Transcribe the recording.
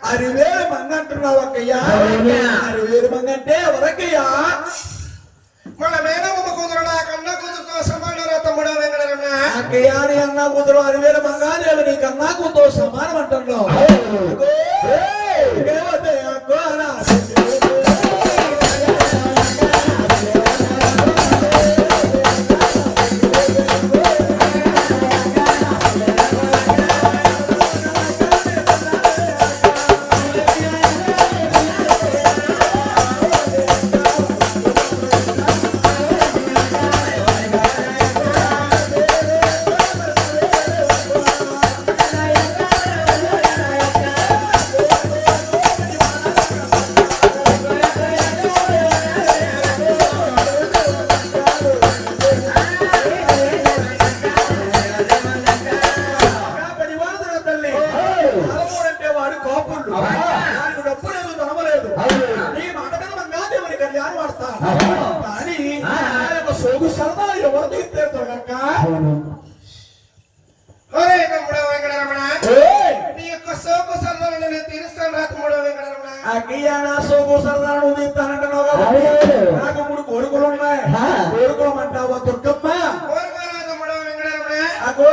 అరివేలు మంగంటున్నావు అక్కయ్యా అరివేలు మంగంటే ఎవరక్కయ్యా మన మేనమ్మ కూతురు నా కన్న కూతురుతో సమానం తమ్ముడు వెంకటరమణ అక్కయ్యా నీ అన్న కూతురు అరివేలు మంగాదేవి నీ కన్నా కూతురు సమానం అంటున్నావు సోగు సరదా ఎవరు తీర్చేస్తాక నీ యొక్క సోగు సరదాను నేను తీరుస్తాను రా తమ్ముడు వెంకటరమణ అక్కయ్యా నా సోగు సరదాను నువ్వు తీస్తానంటున్నావు కాబట్టి నాకు 3 కోరికలు ఉన్నాయి కోరుకోమంటావా దుర్గమ్మ కోరుకోరా తమ్ముడు వెంకటరమణ అగో